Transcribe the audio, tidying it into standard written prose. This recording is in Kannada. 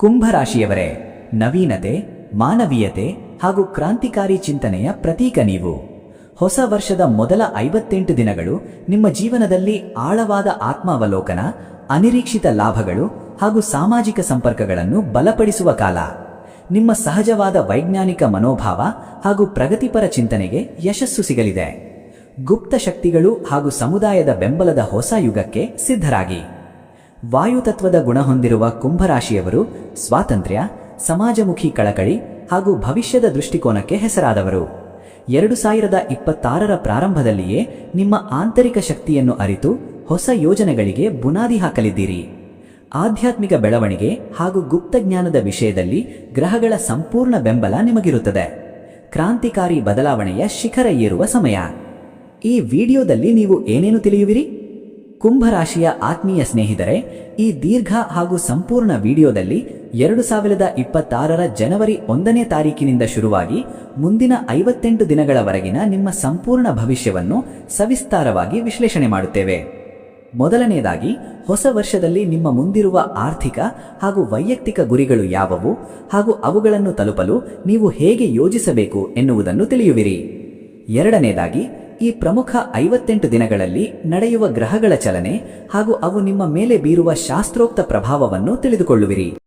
ಕುಂಭರಾಶಿಯವರೇ, ನವೀನತೆ, ಮಾನವೀಯತೆ ಹಾಗೂ ಕ್ರಾಂತಿಕಾರಿ ಚಿಂತನೆಯ ಪ್ರತೀಕ ನೀವು. ಹೊಸ ವರ್ಷದ ಮೊದಲ 58 ದಿನಗಳು ನಿಮ್ಮ ಜೀವನದಲ್ಲಿ ಆಳವಾದ ಆತ್ಮಾವಲೋಕನ, ಅನಿರೀಕ್ಷಿತ ಲಾಭಗಳು ಹಾಗೂ ಸಾಮಾಜಿಕ ಸಂಪರ್ಕಗಳನ್ನು ಬಲಪಡಿಸುವ ಕಾಲ. ನಿಮ್ಮ ಸಹಜವಾದ ವೈಜ್ಞಾನಿಕ ಮನೋಭಾವ ಹಾಗೂ ಪ್ರಗತಿಪರ ಚಿಂತನೆಗೆ ಯಶಸ್ಸು ಸಿಗಲಿದೆ. ಗುಪ್ತ ಶಕ್ತಿಗಳು ಹಾಗೂ ಸಮುದಾಯದ ಬೆಂಬಲದ ಹೊಸ ಯುಗಕ್ಕೆ ಸಿದ್ಧರಾಗಿ. ವಾಯುತತ್ವದ ಗುಣ ಹೊಂದಿರುವ ಕುಂಭರಾಶಿಯವರು ಸ್ವಾತಂತ್ರ್ಯ, ಸಮಾಜಮುಖಿ ಕಳಕಳಿ ಹಾಗೂ ಭವಿಷ್ಯದ ದೃಷ್ಟಿಕೋನಕ್ಕೆ ಹೆಸರಾದವರು. 2026ರ ಪ್ರಾರಂಭದಲ್ಲಿಯೇ ನಿಮ್ಮ ಆಂತರಿಕ ಶಕ್ತಿಯನ್ನು ಅರಿತು ಹೊಸ ಯೋಜನೆಗಳಿಗೆ ಬುನಾದಿ ಹಾಕಲಿದ್ದೀರಿ. ಆಧ್ಯಾತ್ಮಿಕ ಬೆಳವಣಿಗೆ ಹಾಗೂ ಗುಪ್ತಜ್ಞಾನದ ವಿಷಯದಲ್ಲಿ ಗ್ರಹಗಳ ಸಂಪೂರ್ಣ ಬೆಂಬಲ ನಿಮಗಿರುತ್ತದೆ. ಕ್ರಾಂತಿಕಾರಿ ಬದಲಾವಣೆಯ ಶಿಖರ ಏರುವ ಸಮಯ. ಈ ವಿಡಿಯೋದಲ್ಲಿ ನೀವು ಏನೇನು ತಿಳಿಯುವಿರಿ? ಕುಂಭರಾಶಿಯ ಆತ್ಮೀಯ ಸ್ನೇಹಿತರೆ, ಈ ದೀರ್ಘ ಹಾಗೂ ಸಂಪೂರ್ಣ ವಿಡಿಯೋದಲ್ಲಿ 2026ರ ಜನವರಿ 1ನೇ ತಾರೀಕಿನಿಂದ ಶುರುವಾಗಿ ಮುಂದಿನ 58 ದಿನಗಳವರೆಗಿನ ನಿಮ್ಮ ಸಂಪೂರ್ಣ ಭವಿಷ್ಯವನ್ನು ಸವಿಸ್ತಾರವಾಗಿ ವಿಶ್ಲೇಷಣೆ ಮಾಡುತ್ತೇವೆ. ಮೊದಲನೆಯದಾಗಿ, ಹೊಸ ವರ್ಷದಲ್ಲಿ ನಿಮ್ಮ ಮುಂದಿರುವ ಆರ್ಥಿಕ ಹಾಗೂ ವೈಯಕ್ತಿಕ ಗುರಿಗಳು ಯಾವುವು ಹಾಗೂ ಅವುಗಳನ್ನು ತಲುಪಲು ನೀವು ಹೇಗೆ ಯೋಜಿಸಬೇಕು ಎನ್ನುವುದನ್ನು ತಿಳಿಯುವಿರಿ. ಎರಡನೆಯದಾಗಿ, ಈ ಪ್ರಮುಖ 58 ದಿನಗಳಲ್ಲಿ ನಡೆಯುವ ಗ್ರಹಗಳ ಚಲನೆ ಹಾಗೂ ಅವು ನಿಮ್ಮ ಮೇಲೆ ಬೀರುವ ಶಾಸ್ತ್ರೋಕ್ತ ಪ್ರಭಾವವನ್ನು ತಿಳಿದುಕೊಳ್ಳುವಿರಿ.